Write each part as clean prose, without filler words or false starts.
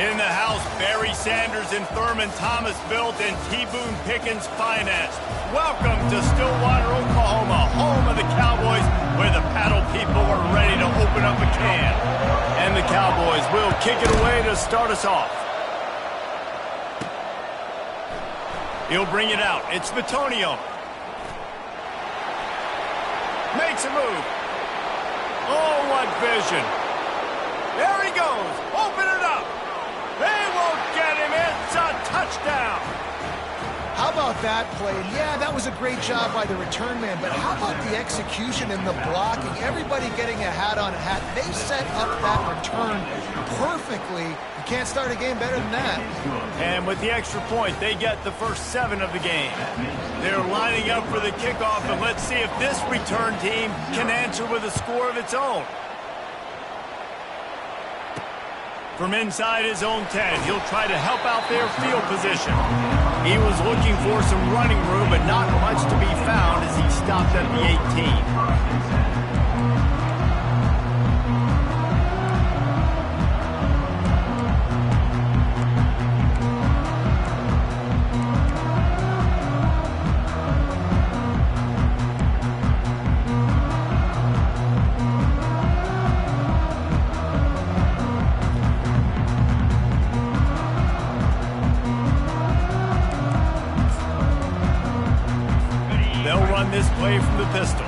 In the house, Barry Sanders and Thurman Thomas built and T. Boone Pickens financed. Welcome to Stillwater, Oklahoma, home of the Cowboys, where the paddle people are ready to open up a can. And the Cowboys will kick it away to start us off. He'll bring it out. It's Vitonio. Makes a move. Oh, what vision. There he goes. Open it up. They won't get him. It's a touchdown. How about that play? Yeah, that was a great job by the return man, but how about the execution and the blocking? Everybody getting a hat-on-hat. They set up that return perfectly. You can't start a game better than that. And with the extra point, they get the first 7 of the game. They're lining up for the kickoff, and let's see if this return team can answer with a score of its own. From inside his own 10, he'll try to help out their field position. He was looking for some running room, but not much to be found as he stopped at the 18. This play from the pistol.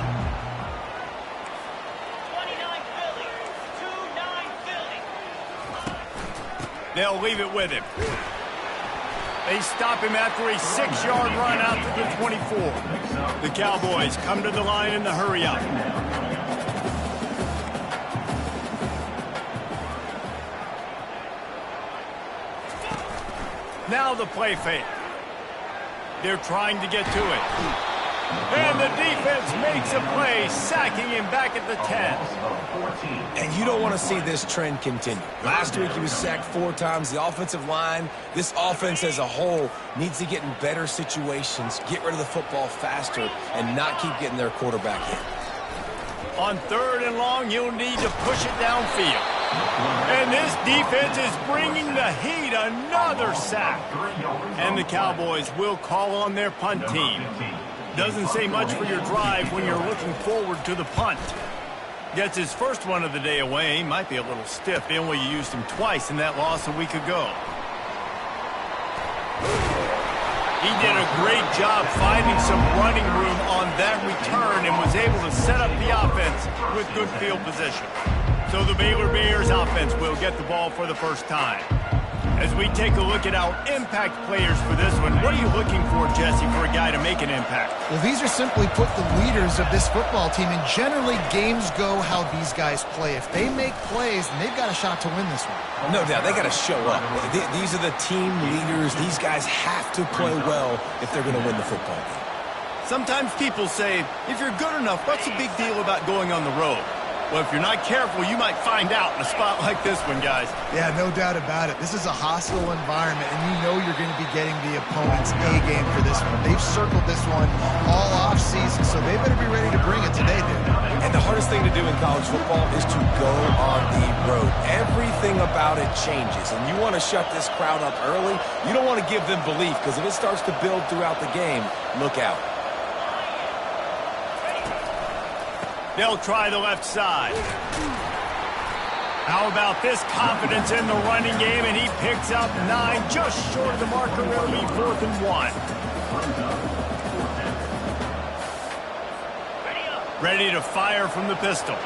29 Philly. 2-9 Philly. They'll leave it with him. They stop him after a 6-yard run out to the 24. The Cowboys come to the line in the hurry up. Now the play fake. They're trying to get to it. And the defense makes a play, sacking him back at the 10. And you don't want to see this trend continue. Last week he was sacked 4 times. The offensive line, this offense as a whole, needs to get in better situations, get rid of the football faster, and not keep getting their quarterback hit. On 3rd and long, you'll need to push it downfield. And this defense is bringing the heat. Another sack. And the Cowboys will call on their punt team. Doesn't say much for your drive when you're looking forward to the punt. Gets his first one of the day away. Might be a little stiff. They only used him twice in that loss a week ago. He did a great job finding some running room on that return and was able to set up the offense with good field position. So the Baylor Bears offense will get the ball for the first time. As we take a look at our impact players for this one, what are you looking for, Jesse, for a guy to make an impact? Well, these are simply put the leaders of this football team, and generally games go how these guys play. If they make plays, then they've got a shot to win this one. No doubt, they got to show up. These are the team leaders. These guys have to play well if they're going to win the football game. Sometimes people say, if you're good enough, what's the big deal about going on the road? Well, if you're not careful, you might find out in a spot like this one, guys. Yeah, no doubt about it. This is a hostile environment, and you know you're going to be getting the opponent's A-game for this one. They've circled this one all off-season, so they better be ready to bring it today, dude. And the hardest thing to do in college football is to go on the road. Everything about it changes, and you want to shut this crowd up early. You don't want to give them belief, because if it starts to build throughout the game, look out. They'll try the left side. How about this confidence in the running game, and he picks up 9, just short of the marker. It'll be 4th and 1. Ready to fire from the pistol.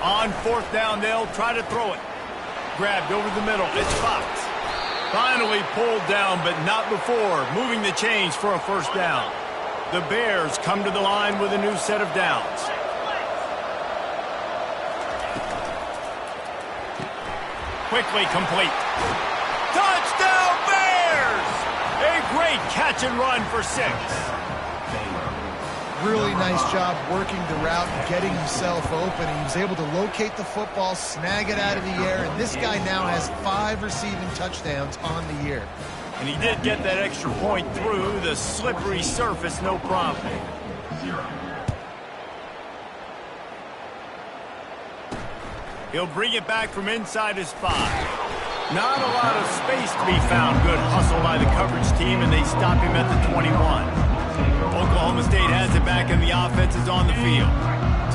On 4th down, they'll try to throw it. Grabbed over the middle. It's Fox. Finally pulled down, but not before. Moving the chains for a first down. The Bears come to the line with a new set of downs. Quickly complete. Touchdown, Bears! A great catch and run for 6. Really nice job working the route and getting himself open. He was able to locate the football, snag it out of the air, and this guy now has 5 receiving touchdowns on the year. And he did get that extra point through the slippery surface, no problem. He'll bring it back from inside his 5. Not a lot of space to be found. Good hustle by the coverage team, and they stop him at the 21. Oklahoma State has it back, and the offense is on the field.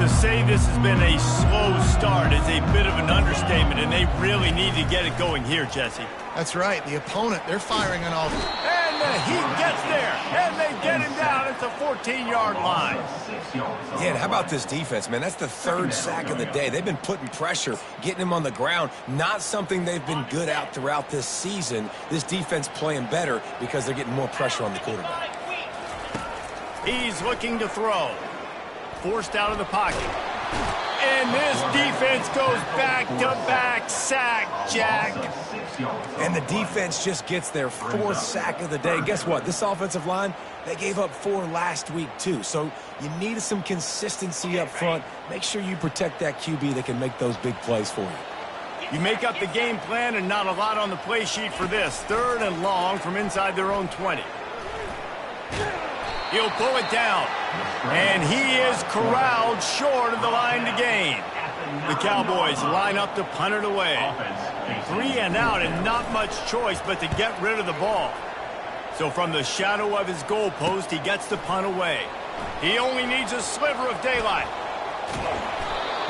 To say this has been a slow start is a bit of an understatement, and they really need to get it going here, Jesse. That's right. The opponent, they're firing on all. And the heat gets there, and they get him down at the 14-yard line. Yeah, and how about this defense, man? That's the 3rd sack of the day. They've been putting pressure, getting him on the ground. Not something they've been good at throughout this season. This defense playing better because they're getting more pressure on the quarterback. He's looking to throw. Forced out of the pocket. And this defense goes back-to-back sack, Jack. And the defense just gets their 4th sack of the day. Guess what? This offensive line, they gave up 4 last week too. So you need some consistency up front. Make sure you protect that QB that can make those big plays for you. You make up the game plan and not a lot on the play sheet for this. 3rd and long from inside their own 20. He'll pull it down. And he is corralled short of the line to gain. The Cowboys line up to punt it away. 3 and out and not much choice but to get rid of the ball. So from the shadow of his goalpost, he gets the punt away. He only needs a sliver of daylight.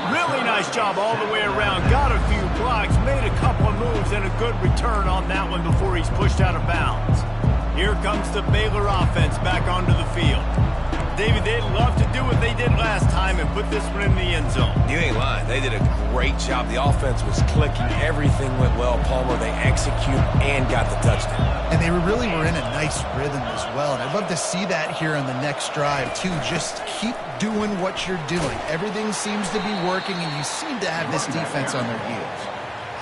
Really nice job all the way around. Got a few blocks, made a couple of moves, and a good return on that one before he's pushed out of bounds. Here comes the Baylor offense back onto the field. David, they'd love to do what they did last time and put this one in the end zone. You ain't lying. They did a great job. The offense was clicking. Everything went well. Palmer, they executed and got the touchdown. And they really were in a nice rhythm as well. And I'd love to see that here on the next drive, too. Just keep doing what you're doing. Everything seems to be working, and you seem to have this defense on their heels.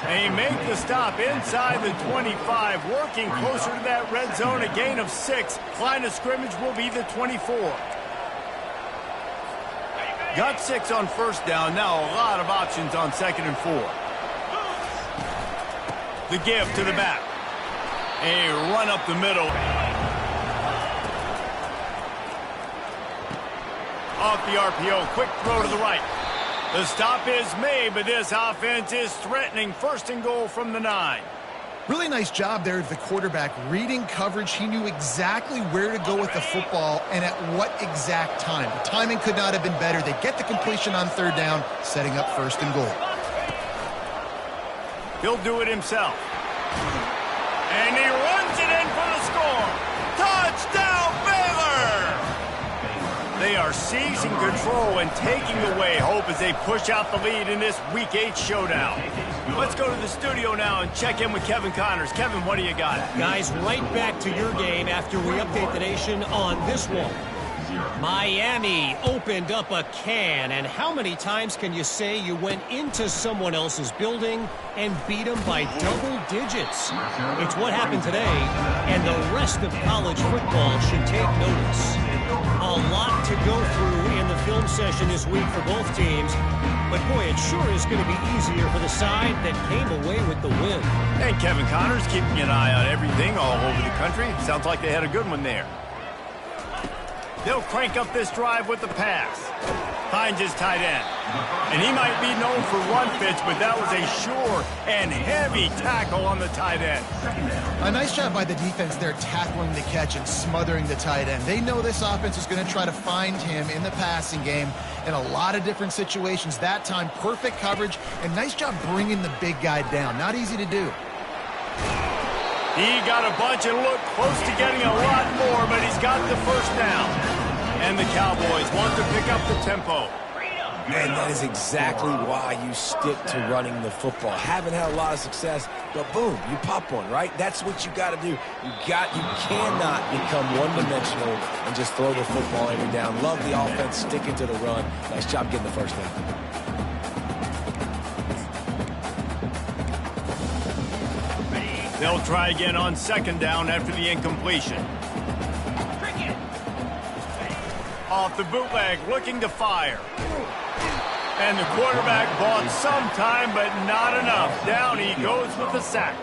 They make the stop inside the 25, working closer to that red zone, a gain of 6. Line of scrimmage will be the 24. Got 6 on 1st down, now a lot of options on 2nd and 4. The give to the back. A run up the middle. Off the RPO, quick throw to the right. The stop is made, but this offense is threatening 1st and goal from the 9. Really nice job there of the quarterback reading coverage. He knew exactly where to go with the football and at what exact time. The timing could not have been better. They get the completion on 3rd down, setting up 1st and goal. He'll do it himself. And he runs it in for the score. Touchdown, Baylor! They are seizing control and taking away hope as they push out the lead in this Week 8 showdown. Let's go to the studio now and check in with Kevin Connors. Kevin, what do you got? Guys, right back to your game after we update the nation on this one. Miami opened up a can, and how many times can you say you went into someone else's building and beat them by double digits? It's what happened today, and the rest of college football should take notice. A lot to go through in the film session this week for both teams, but boy, it sure is going to be easier for the side that came away with the win. And Kevin Connors keeping an eye on everything all over the country. Sounds like they had a good one there. They'll crank up this drive with the pass. Finds his tight end. And he might be known for one pitch, but that was a sure and heavy tackle on the tight end. A nice job by the defense there tackling the catch and smothering the tight end. They know this offense is going to try to find him in the passing game in a lot of different situations. That time, perfect coverage, and nice job bringing the big guy down. Not easy to do. He got a bunch and looked close to getting a lot more, but he's got the 1st down. And the Cowboys want to pick up the tempo. Man, that is exactly why you stick to running the football. Haven't had a lot of success, but boom, you pop one, right? That's what you got to do. You cannot become one-dimensional and just throw the football every down. Love the offense, sticking to the run. Nice job getting the 1st down. They'll try again on 2nd down after the incompletion. Off the bootleg, looking to fire. And the quarterback bought some time, but not enough. Down he goes with the sack.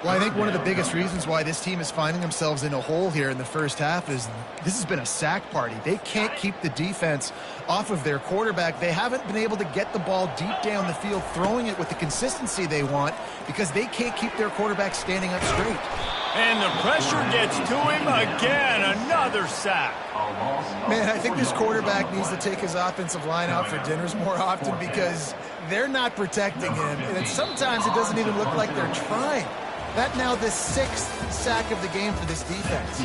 Well, I think one of the biggest reasons why this team is finding themselves in a hole here in the first half is this has been a sack party. They can't keep the defense off of their quarterback. They haven't been able to get the ball deep down the field, throwing it with the consistency they want because they can't keep their quarterback standing up straight. And the pressure gets to him again. Another sack. Man, I think this quarterback needs to take his offensive line out for dinners more often because they're not protecting him. And sometimes it doesn't even look like they're trying. That now the 6th sack of the game for this defense.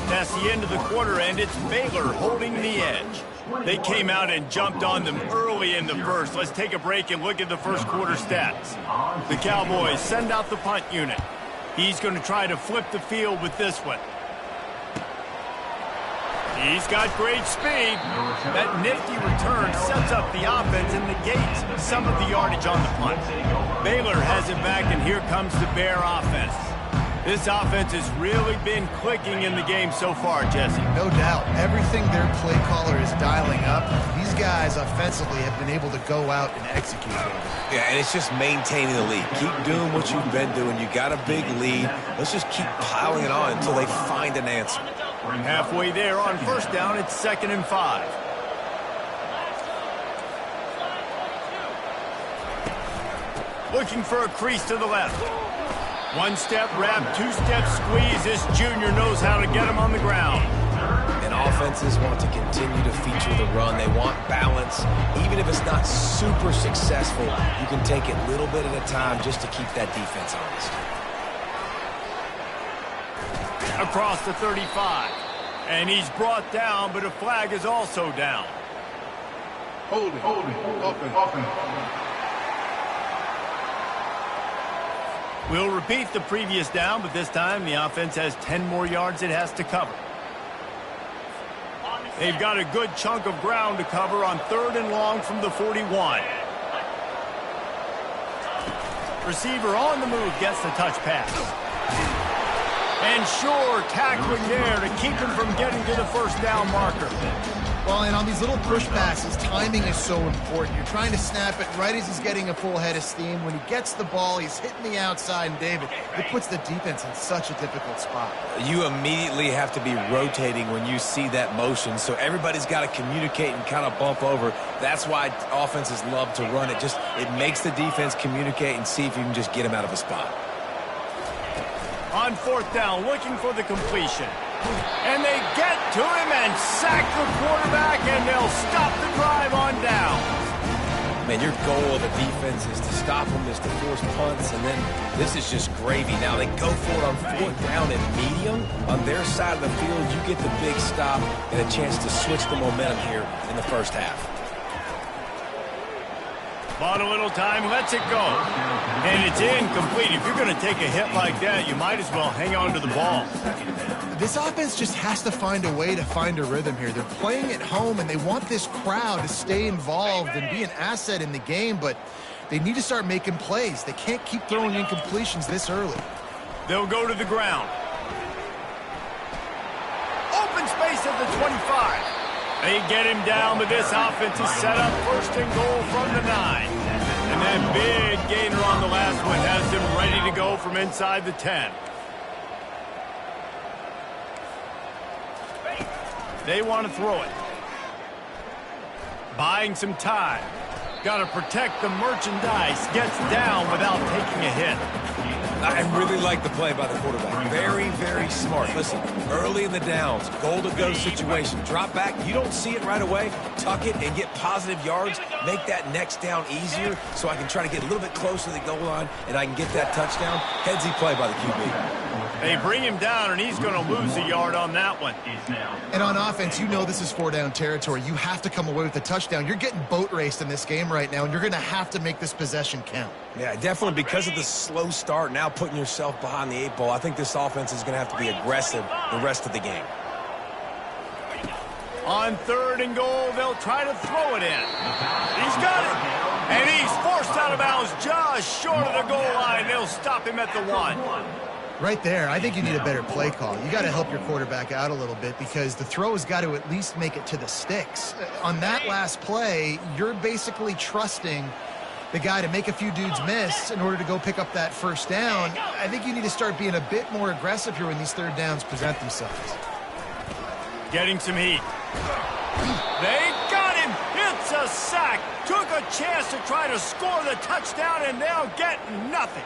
That's the end of the quarter, and it's Baylor holding the edge. They came out and jumped on them early in the first. Let's take a break and look at the first quarter stats. The Cowboys send out the punt unit. He's going to try to flip the field with this one. He's got great speed. That nifty return sets up the offense and negates some of the yardage on the punt. Baylor has it back, and here comes the Bear offense. This offense has really been clicking in the game so far, Jesse. No doubt. Everything their play caller is dialing up, these guys offensively have been able to go out and execute. Yeah, and it's just maintaining the lead. Keep doing what you've been doing. You got a big lead. Let's just keep piling it on until they find an answer. Halfway there on first down, it's 2nd and 5. Looking for a crease to the left. One-step wrap, two-step squeeze. This junior knows how to get him on the ground. And offenses want to continue to feature the run. They want balance. Even if it's not super successful, you can take it little bit at a time just to keep that defense honest. Across the 35. And he's brought down, but a flag is also down. Hold it, open. We'll repeat the previous down, but this time the offense has 10 more yards it has to cover. They've got a good chunk of ground to cover on 3rd and long from the 41. Receiver on the move gets the touch pass. And sure, tackling there to keep him from getting to the first down marker. Well, and on these little push passes, timing is so important. You're trying to snap it right as he's getting a full head of steam. When he gets the ball, he's hitting the outside, and David, it puts the defense in such a difficult spot. You immediately have to be rotating when you see that motion, so everybody's got to communicate and kind of bump over. That's why offenses love to run it. It makes the defense communicate and see if you can just get him out of a spot. On 4th down, looking for the completion. And they get to him and sack the quarterback, and they'll stop the drive on down. Man, your goal of the defense is to stop them, is to force punts, and then this is just gravy. Now they go for it on 4th down and medium. On their side of the field, you get the big stop and a chance to switch the momentum here in the first half. Bought a little time, lets it go. And it's incomplete. If you're going to take a hit like that, you might as well hang on to the ball. This offense just has to find a way to find a rhythm here. They're playing at home, and they want this crowd to stay involved and be an asset in the game, but they need to start making plays. They can't keep throwing incompletions this early. They'll go to the ground. Open space at the 25. They get him down, but this offense is set up 1st and goal from the 9. And that big gainer on the last one has them ready to go from inside the 10. They want to throw it. Buying some time. Got to protect the merchandise. Gets down without taking a hit. I really like the play by the quarterback. Very, very smart. Listen, early in the downs, goal-to-go situation. Drop back. You don't see it right away. Tuck it and get positive yards. Make that next down easier so I can try to get a little bit closer to the goal line and I can get that touchdown. Headsy play by the QB. They bring him down, and he's going to lose a yard on that one. And on offense, you know this is 4-down territory. You have to come away with a touchdown. You're getting boat raced in this game right now, and you're going to have to make this possession count. Yeah, definitely because of the slow start, now putting yourself behind the 8 ball, I think this offense is going to have to be aggressive the rest of the game. On 3rd and goal, they'll try to throw it in. He's got it. And he's forced out of bounds just short of the goal line. They'll stop him at the 1. Right there, I think you need a better play call. You got to help your quarterback out a little bit because the throw has got to at least make it to the sticks. On that last play, you're basically trusting the guy to make a few dudes miss in order to go pick up that first down. I think you need to start being a bit more aggressive here when these third downs present themselves. Getting some heat. They got him. It's a sack. Took a chance to try to score the touchdown, and they'll get nothing.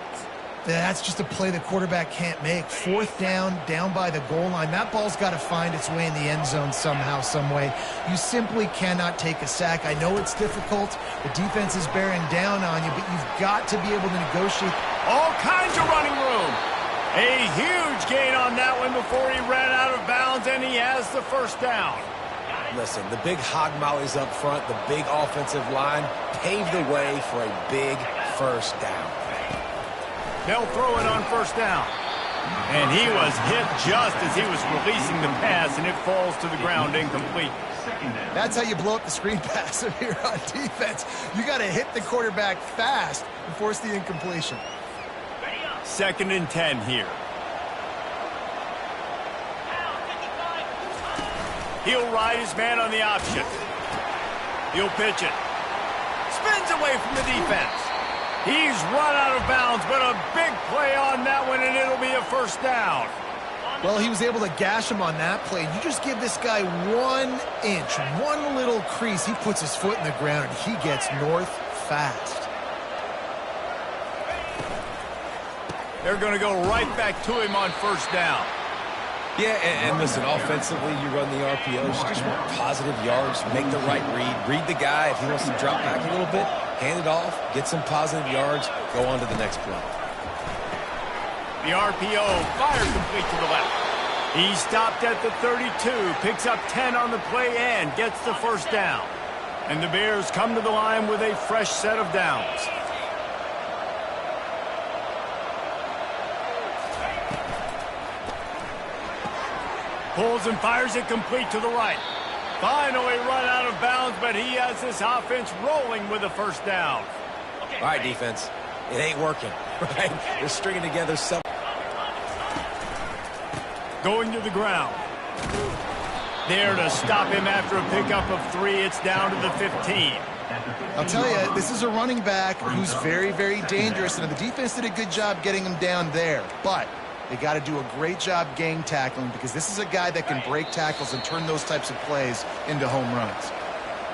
That's just a play the quarterback can't make. Fourth down by the goal line. That ball's got to find its way in the end zone somehow, some way. You simply cannot take a sack. I know it's difficult. The defense is bearing down on you, but you've got to be able to negotiate. All kinds of running room. A huge gain on that one before he ran out of bounds, and he has the first down. Listen, the big hog mollies up front, the big offensive line paved the way for a big first down. They'll throw it on first down. And he was hit just as he was releasing the pass, and it falls to the ground incomplete. That's how you blow up the screen pass here on defense. You got to hit the quarterback fast and force the incompletion. 2nd and 10 here. He'll ride his man on the option. He'll pitch it. Spins away from the defense. He's run out of bounds, but a big play on that one, and it'll be a first down. Well, he was able to gash him on that play. You just give this guy 1 inch, one little crease. He puts his foot in the ground, and he gets north fast. They're going to go right back to him on first down. Yeah, and listen, offensively, you run the RPOs. You just want positive yards, make the right read the guy. If he wants to drop back a little bit, hand it off, get some positive yards, go on to the next play. The RPO fired complete to the left. He stopped at the 32, picks up 10 on the play and gets the first down. And the Bears come to the line with a fresh set of downs. Pulls and fires it complete to the right. Finally run out of bounds, but he has this offense rolling with a first down. All right, defense. It ain't working, right? They're stringing together some. Going to the ground. There to stop him after a pickup of 3. It's down to the 15. I'll tell you, this is a running back who's very, very dangerous, and the defense did a good job getting him down there. But they got to do a great job gang tackling because this is a guy that can break tackles and turn those types of plays into home runs.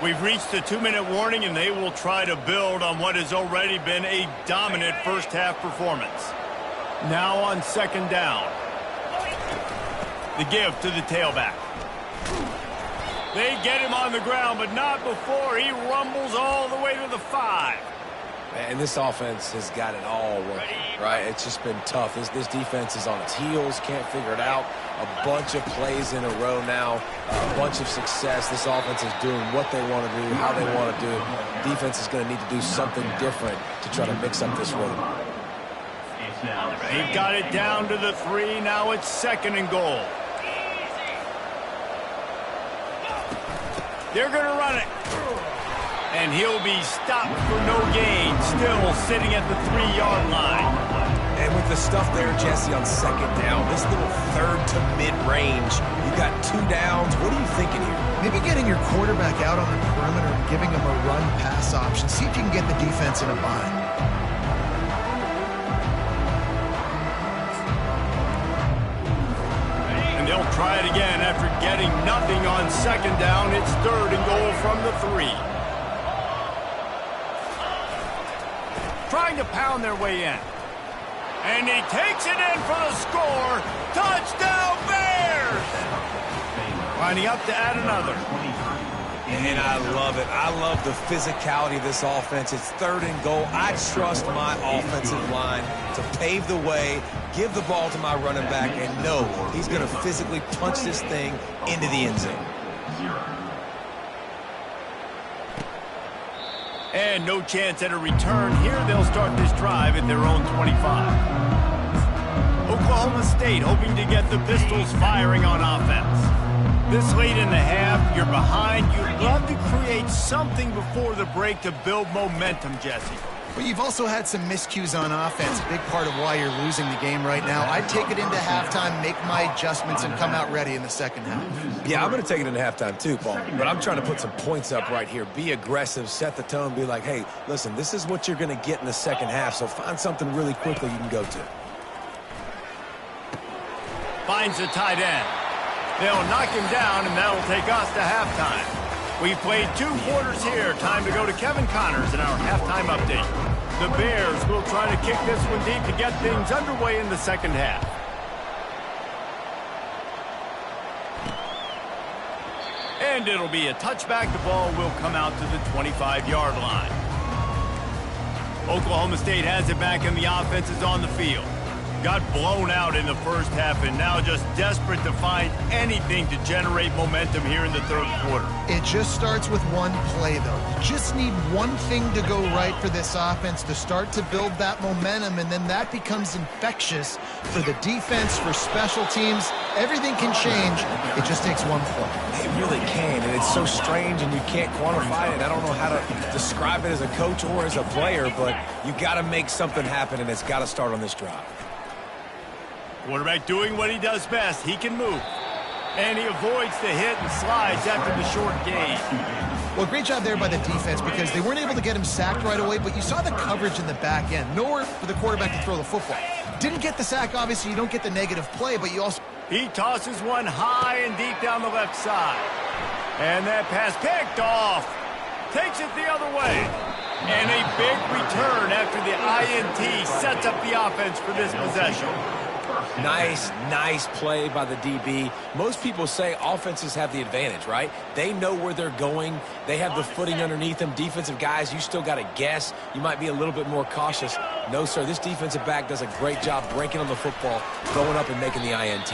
We've reached the 2-minute warning, and they will try to build on what has already been a dominant first-half performance. Now on 2nd down. The give to the tailback. They get him on the ground, but not before he rumbles all the way to the 5. And this offense has got it all working, right? It's just been tough. This defense is on its heels, can't figure it out. A bunch of plays in a row now, a bunch of success. This offense is doing what they want to do, how they want to do it. Defense is going to need to do something different to try to mix up this rhythm. They've got it down to the 3. Now it's 2nd and goal. They're going to run it. And he'll be stopped for no gain, still sitting at the 3-yard line. And with the stuff there, Jesse, on 2nd down, this little 3rd to mid-range, you got 2 downs. What are you thinking here? Maybe getting your quarterback out on the perimeter and giving him a run-pass option. See if you can get the defense in a bind. And they'll try it again after getting nothing on 2nd down. It's 3rd and goal from the 3. Trying to pound their way in. And he takes it in for the score. Touchdown, Bears! Lining up to add another. And I love it. I love the physicality of this offense. It's 3rd and goal. I trust my offensive line to pave the way, give the ball to my running back, and know he's going to physically punch this thing into the end zone. And no chance at a return here. They'll start this drive at their own 25. Oklahoma State hoping to get the Pistols firing on offense. This late in the half, you're behind. You'd love to create something before the break to build momentum, Jesse. But you've also had some miscues on offense, a big part of why you're losing the game right now. I'd take it into halftime, make my adjustments, and come out ready in the second half. Yeah, I'm going to take it into halftime too, Paul. But I'm trying to put some points up right here. Be aggressive, set the tone, be like, hey, listen, this is what you're going to get in the second half, so find something really quickly you can go to. Finds the tight end. They'll knock him down, and that'll take us to halftime. We've played 2 quarters here. Time to go to Kevin Connors in our halftime update. The Bears will try to kick this one deep to get things underway in the second half. And it'll be a touchback. The ball will come out to the 25-yard line. Oklahoma State has it back, and the offense is on the field. Got blown out in the first half and now just desperate to find anything to generate momentum here in the third quarter. It just starts with one play, though. You just need one thing to go right for this offense to start to build that momentum, and then that becomes infectious for the defense, for special teams. Everything can change. It just takes one play. It really can, and it's so strange, and you can't quantify it. I don't know how to describe it as a coach or as a player, but you got to make something happen, and it's got to start on this drive. Quarterback doing what he does best. He can move. And he avoids the hit and slides after the short gain. Well, great job there by the defense because they weren't able to get him sacked right away, but you saw the coverage in the back end. Nowhere for the quarterback to throw the football. Didn't get the sack, obviously. You don't get the negative play, but you also... He tosses one high and deep down the left side. And that pass picked off. Takes it the other way. And a big return after the INT sets up the offense for this possession. Nice play by the DB. Most people say offenses have the advantage, right? They know where they're going. They have the footing underneath them. Defensive guys, you still got to guess. You might be a little bit more cautious. No, sir, this defensive back does a great job breaking on the football, going up and making the INT.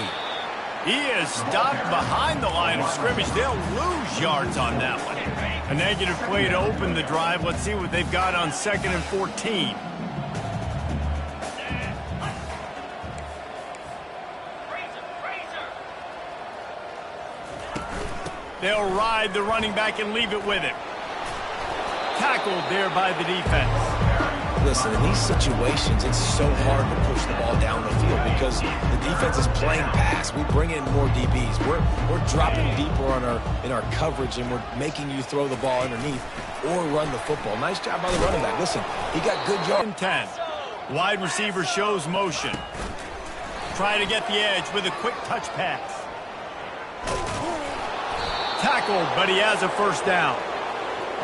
He is stopped behind the line of scrimmage. They'll lose yards on that one. A negative play to open the drive. Let's see what they've got on 2nd and 14. They'll ride the running back and leave it with him. Tackled there by the defense. Listen, in these situations, it's so hard to push the ball down the field because the defense is playing pass. We bring in more DBs. We're dropping deeper in our coverage, and we're making you throw the ball underneath or run the football. Nice job by the running back. Listen, he got good yards. 10. Wide receiver shows motion. Try to get the edge with a quick touch pass. Tackled, but he has a first down.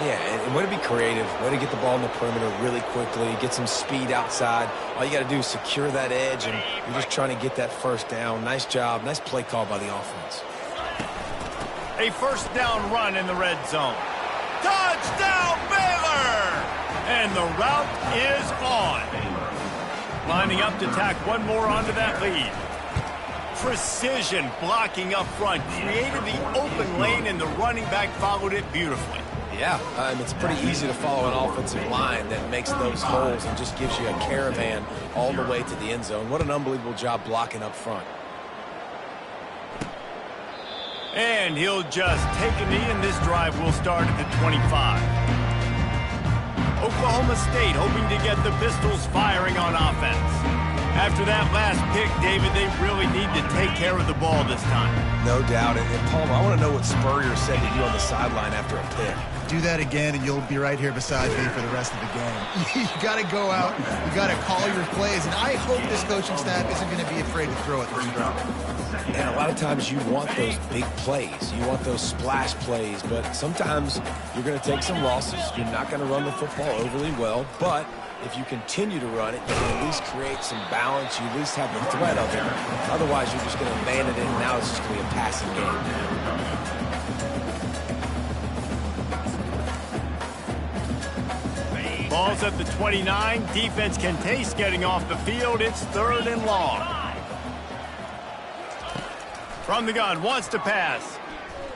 Yeah, and way to be creative, way to get the ball in the perimeter really quickly, get some speed outside. All you got to do is secure that edge, and you're just trying to get that first down. Nice job. Nice play call by the offense. A first down run in the red zone. Touchdown, Baylor! And the route is on. Lining up to tack one more onto that lead. Precision blocking up front. Created the open lane, and the running back followed it beautifully. Yeah, it's pretty easy to follow an offensive line that makes those holes and just gives you a caravan all the way to the end zone. What an unbelievable job blocking up front. And he'll just take a knee, and this drive will start at the 25. Oklahoma State hoping to get the Pistols firing on offense. After that last pick, David, they really need to take care of the ball this time. No doubt. And Palmer, I want to know what Spurrier said to you on the sideline after a pick. Do that again, and you'll be right here beside me for the rest of the game. You got to go out. You got to call your plays, and I hope this coaching staff isn't going to be afraid to throw it this round. And a lot of times you want those big plays. You want those splash plays, but sometimes you're going to take some losses. You're not going to run the football overly well, but if you continue to run it, you can at least create some balance. You at least have the threat of it. Otherwise, you're just going to man it in, and now it's just going to be a passing game. Ball's at the 29. Defense can taste getting off the field. It's 3rd and long. From the gun, wants to pass.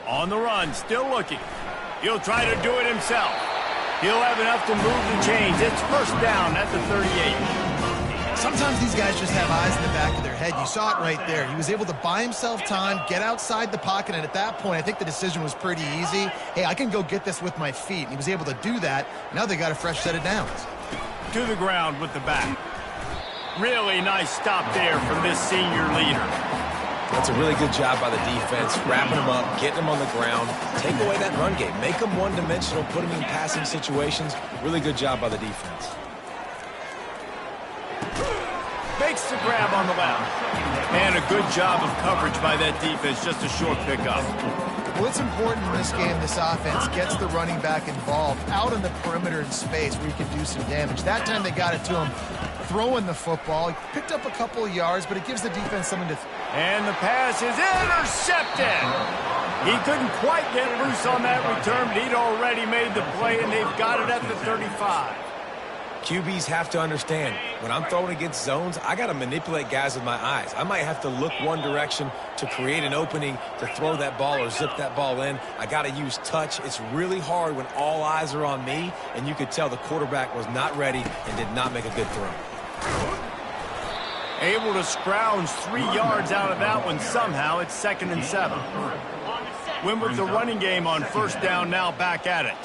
On the run, still looking. He'll try to do it himself. He'll have enough to move the chains. It's first down at the 38. Sometimes these guys just have eyes in the back of their head. You saw it right there. He was able to buy himself time, get outside the pocket, and at that point, I think the decision was pretty easy. Hey, I can go get this with my feet. And he was able to do that. Now they got a fresh set of downs. to the ground with the back. Really nice stop there from this senior leader. That's a really good job by the defense, wrapping them up, getting them on the ground, take away that run game, make them one-dimensional, put them in passing situations. Really good job by the defense. Makes the grab on the left. And a good job of coverage by that defense, just a short pickup. Well, it's important in this game, this offense gets the running back involved out on the perimeter in space where you can do some damage. That time they got it to him throwing the football. He picked up a couple of yards, but it gives the defense something to... And the pass is intercepted. He couldn't quite get loose on that return, but he'd already made the play, and they've got it at the 35. QBs have to understand, when I'm throwing against zones, I got to manipulate guys with my eyes. I might have to look one direction to create an opening to throw that ball or zip that ball in. I got to use touch. It's really hard when all eyes are on me, and you could tell the quarterback was not ready and did not make a good throw. Able to scrounge 3 yards out of that one somehow. It's 2nd and 7. Win with the running game on first down, now back at it.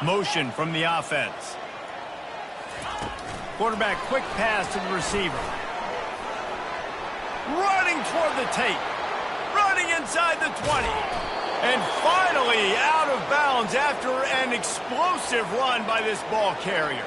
Motion from the offense. Quarterback quick pass to the receiver. Running toward the tape. Running inside the 20. And finally out of bounds after an explosive run by this ball carrier.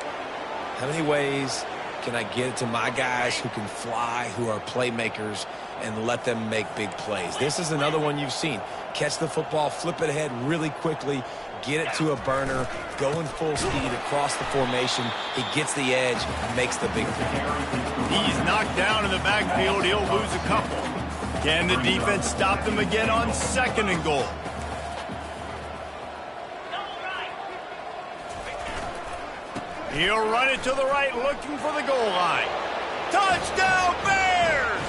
How many ways can I get it to my guys who can fly, who are playmakers, and let them make big plays? This is another one you've seen. Catch the football, flip it ahead really quickly, get it to a burner, going full speed across the formation. He gets the edge, makes the big play. He's knocked down in the backfield. He'll lose a couple. Can the defense stop them again on 2nd and goal? He'll run it to the right, looking for the goal line. Touchdown, Bears!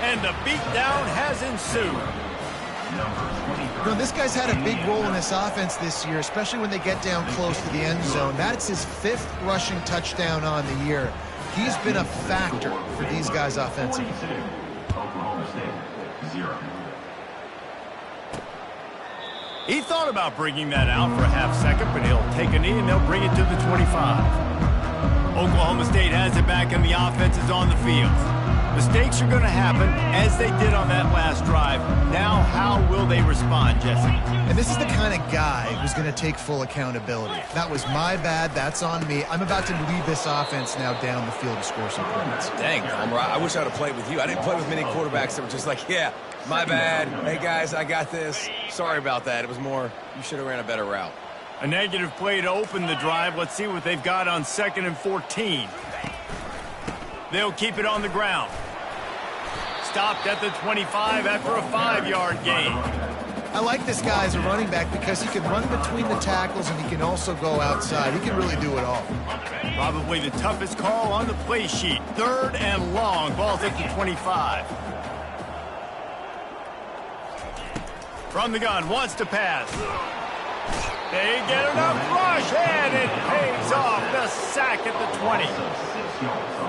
And the beatdown has ensued. You know, this guy's had a big role in this offense this year, especially when they get down close to the end zone. That's his 5th rushing touchdown on the year. He's been a factor for these guys offensively. He thought about bringing that out for a half second, but he'll take a knee and they'll bring it to the 25. Oklahoma State has it back and the offense is on the field. Mistakes are going to happen, as they did on that last drive. Now, how will they respond, Jesse? And this is the kind of guy who's going to take full accountability. That was my bad. That's on me. I'm about to lead this offense now down the field to score some points. Dang, Homer, I wish I would have played with you. I didn't play with many quarterbacks that were just like, yeah, my bad. Hey, guys, I got this. Sorry about that. It was more, you should have ran a better route. A negative play to open the drive. Let's see what they've got on 2nd and 14. They'll keep it on the ground. Stopped at the 25 after a 5-yard gain. I like this guy as a running back because he can run between the tackles and he can also go outside. He can really do it all. Probably the toughest call on the play sheet. 3rd and long. Ball's at the 25. From the gun, wants to pass. They get enough rush, and it pays off. The sack at the 20.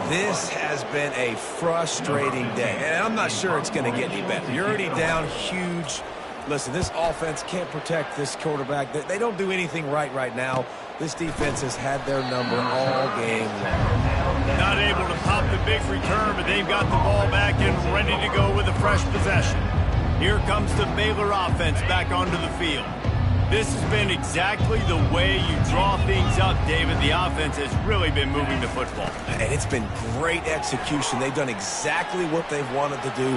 This has been a frustrating day, and I'm not sure it's going to get any better. You're already down huge. Listen, this offense can't protect this quarterback. They don't do anything right now. This defense has had their number all game long. Not able to pop the big return, but they've got the ball back and ready to go with a fresh possession. Here comes the Baylor offense back onto the field. This has been exactly the way you draw things up, David. The offense has really been moving the football. And it's been great execution. They've done exactly what they've wanted to do.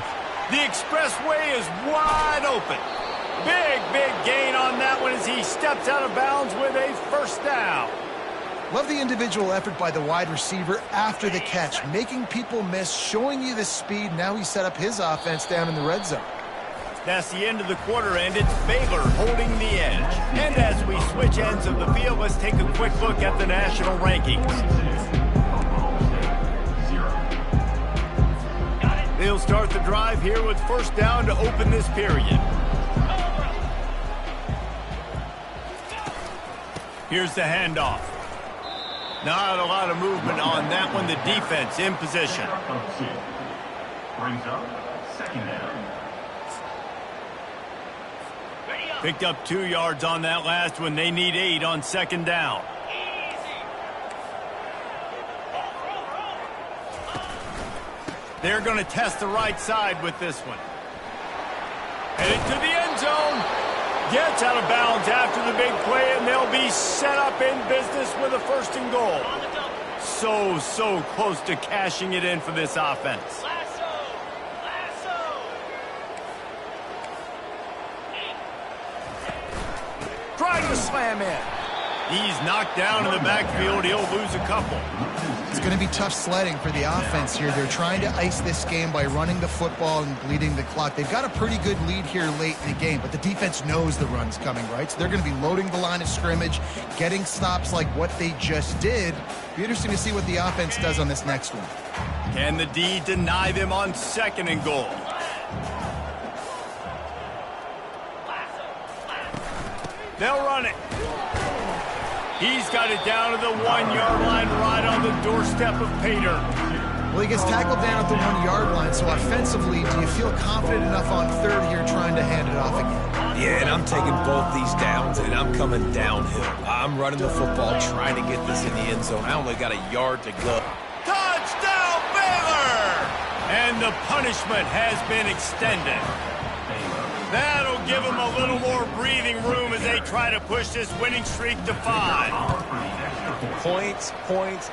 The expressway is wide open. Big gain on that one as he steps out of bounds with a first down. Love the individual effort by the wide receiver after the catch, making people miss, showing you the speed. Now he set up his offense down in the red zone. That's the end of the quarter, and it's Baylor holding the edge. And as we switch ends of the field, let's take a quick look at the national rankings. They'll start the drive here with first down to open this period. Here's the handoff. Not a lot of movement on that one. The defense in position. Brings up 2nd down. Picked up 2 yards on that last one. They need 8 on 2nd down. They're going to test the right side with this one. Headed to the end zone. Gets out of bounds after the big play, and they'll be set up in business with a 1st and goal. So close to cashing it in for this offense. Trying to slam in. He's knocked down in the backfield. He'll lose a couple. It's going to be tough sledding for the offense here. They're trying to ice this game by running the football and bleeding the clock. They've got a pretty good lead here late in the game, but the defense knows the run's coming, right? So they're going to be loading the line of scrimmage, getting stops like what they just did. Be interesting to see what the offense does on this next one. Can the D deny them on 2nd and goal? They'll run it. He's got it down to the 1-yard line right on the doorstep of Pater. Well, he gets tackled down at the 1-yard line, so offensively, do you feel confident enough on 3rd here trying to hand it off again? Yeah, and I'm taking both these downs, and I'm coming downhill. I'm running the football, trying to get this in the end zone. I only got a yard to go. Touchdown, Baylor! And the punishment has been extended. That'll give them a little more breathing room as they try to push this winning streak to 5. Points,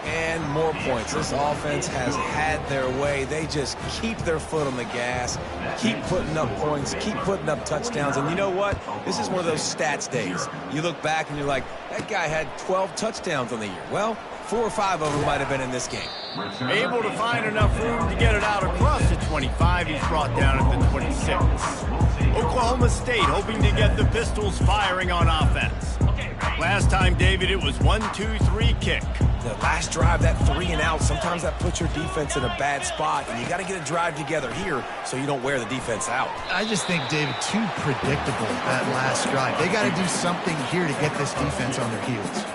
and more points. This offense has had their way. They just keep their foot on the gas, keep putting up points, keep putting up touchdowns. And you know what? This is one of those stats days. You look back and you're like, that guy had 12 touchdowns on the year. Well, 4 or 5 of them might have been in this game. Able to find enough room to get it out across the 25. He's brought down at the 26. Oklahoma State hoping to get the Pistols firing on offense. Last time, David, it was 1-2-3 kick. The last drive, that 3 and out, sometimes that puts your defense in a bad spot, and you got to get a drive together here so you don't wear the defense out. I just think, David, too predictable that last drive. They got to do something here to get this defense on their heels.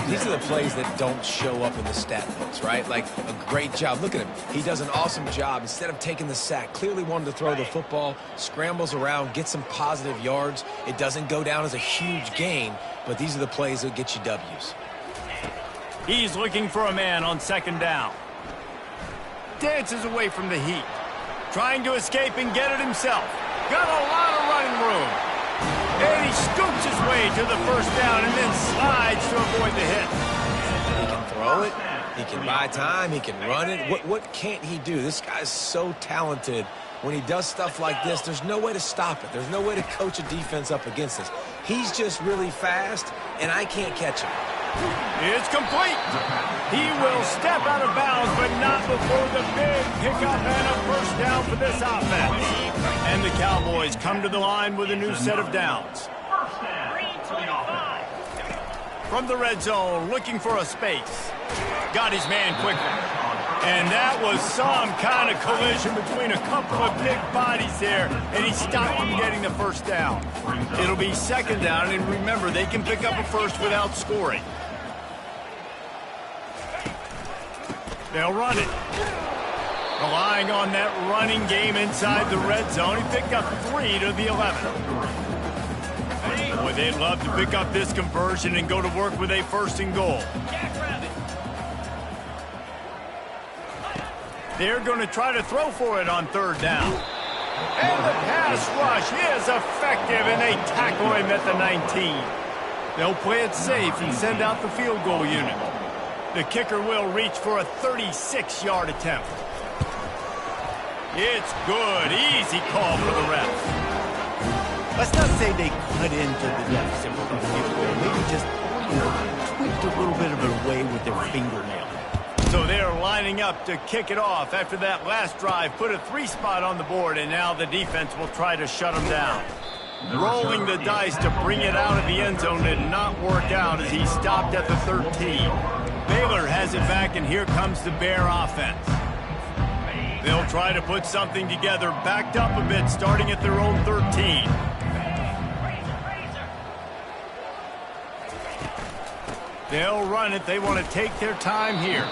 These are the plays that don't show up in the stat books, right? Like a great job. Look at him. He does an awesome job. Instead of taking the sack, clearly wanted to throw the football, scrambles around, get some positive yards. It doesn't go down as a huge gain, but these are the plays that get you W's. He's looking for a man on 2nd down. Dances away from the heat. Trying to escape and get it himself. Got a lot of running room. And he scoops his way to the 1st down and then slides to avoid the hit. He can throw it. He can buy time. He can run it. What can't he do? This guy's so talented. When he does stuff like this, there's no way to stop it. There's no way to coach a defense up against this. He's just really fast, and I can't catch him. It's complete. He will step out of bounds, but not before the big pickup and a 1st down for this offense. And the Cowboys come to the line with a new set of downs. From the red zone, looking for a space. Got his man quickly. And that was some kind of collision between a couple of big bodies there, and he stopped from getting the 1st down. It'll be 2nd down, and remember, they can pick up a 1st without scoring. They'll run it. Relying on that running game inside the red zone. He picked up 3 to the 11. Boy, they'd love to pick up this conversion and go to work with a 1st and goal. They're going to try to throw for it on 3rd down. And the pass rush is effective, and they tackle him at the 19. They'll play it safe and send out the field goal unit. The kicker will reach for a 36-yard attempt. It's good. Easy call for the ref. Let's not say they cut into the deficit with the field goal. Maybe just tweaked a little bit of it away with their fingernail. So they're lining up to kick it off after that last drive. Put a 3 spot on the board, and now the defense will try to shut them down. Rolling the dice to bring it out of the end zone did not work out as he stopped at the 13. Baylor has it back, and here comes the Bear offense. They'll try to put something together, backed up a bit, starting at their own 13. They'll run it. They want to take their time here.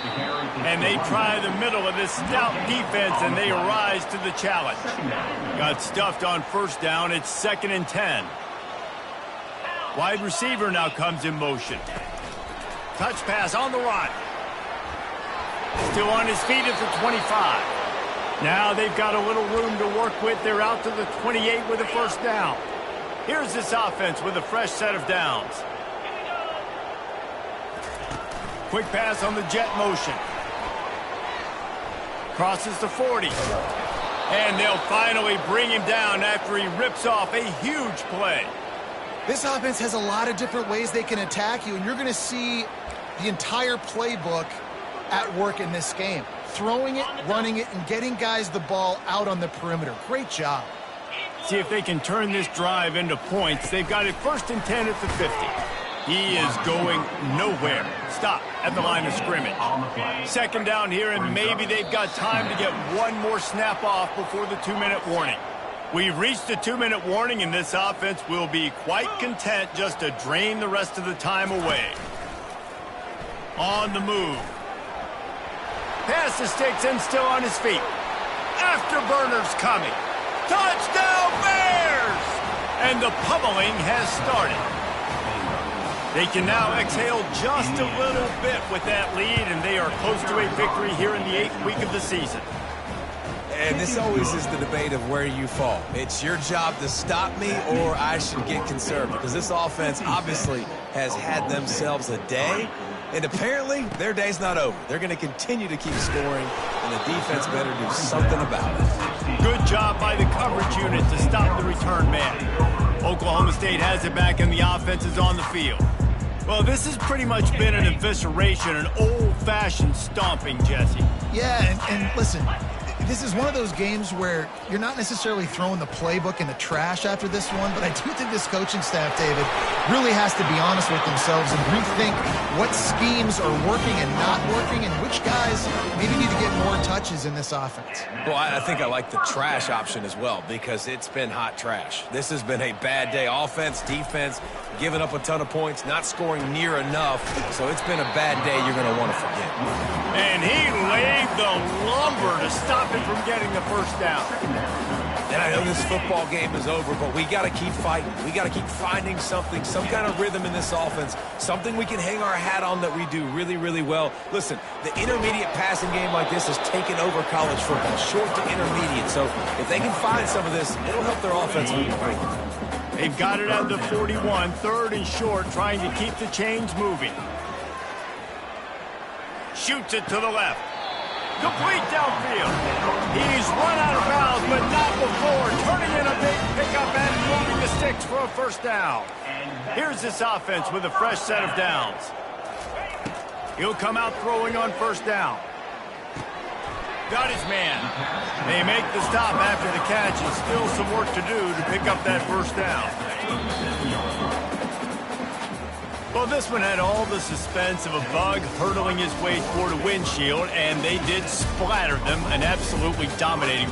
And they try the middle of this stout defense, and they rise to the challenge. Got stuffed on 1st down. It's 2nd and 10. Wide receiver now comes in motion. Touch pass on the run. Still on his feet at the 25. Now they've got a little room to work with. They're out to the 28 with a first down. Here's this offense with a fresh set of downs. Quick pass on the jet motion. Crosses the 40. And they'll finally bring him down after he rips off a huge play. This offense has a lot of different ways they can attack you, and you're going to see the entire playbook at work in this game. Throwing it, running it, and getting guys the ball out on the perimeter. Great job. See if they can turn this drive into points. They've got it 1st and 10 at the 50. He is going nowhere. Stop at the line of scrimmage. 2nd down here, and maybe they've got time to get one more snap off before the 2-minute warning. We've reached the 2-minute warning, and this offense will be quite content just to drain the rest of the time away. On the move. Past the sticks and still on his feet. Afterburners coming. Touchdown Bears! And the pummeling has started. They can now exhale just a little bit with that lead, and they are close to a victory here in the 8th week of the season. And this always is the debate of where you fall. It's your job to stop me, or I should get conservative, because this offense obviously has had themselves a day, and apparently their day's not over. They're going to continue to keep scoring, and the defense better do something about it. Good job by the coverage unit to stop the return man. Oklahoma State has it back, and the offense is on the field. Well, this has pretty much been an evisceration, an old-fashioned stomping, Jesse. Yeah, and listen, this is one of those games where you're not necessarily throwing the playbook in the trash after this one, but I do think this coaching staff, David, really has to be honest with themselves and rethink what schemes are working and not working and which guys maybe need to get more touches in this offense. Well, I think I like the trash option as well, because it's been hot trash. This has been a bad day. Offense, defense, giving up a ton of points, not scoring near enough. So it's been a bad day you're going to want to forget. And he laid the lumber to stop him from getting the first down. And I know this football game is over, but we got to keep fighting. We got to keep finding something, some kind of rhythm in this offense, something we can hang our hat on that we do really, really well. Listen, the intermediate passing game like this has taken over college football, short to intermediate. So if they can find some of this, it'll help their offense move forward. They've got it at the 41, 3rd and short, trying to keep the chains moving. Shoots it to the left. Complete downfield. He's run out of bounds, but not before. Turning in a big pickup and moving the sticks for a first down. Here's this offense with a fresh set of downs. He'll come out throwing on first down. Got his man. They make the stop after the catch, and still some work to do to pick up that first down. Well, this one had all the suspense of a bug hurtling his way toward a windshield, and they did splatter them, an absolutely dominating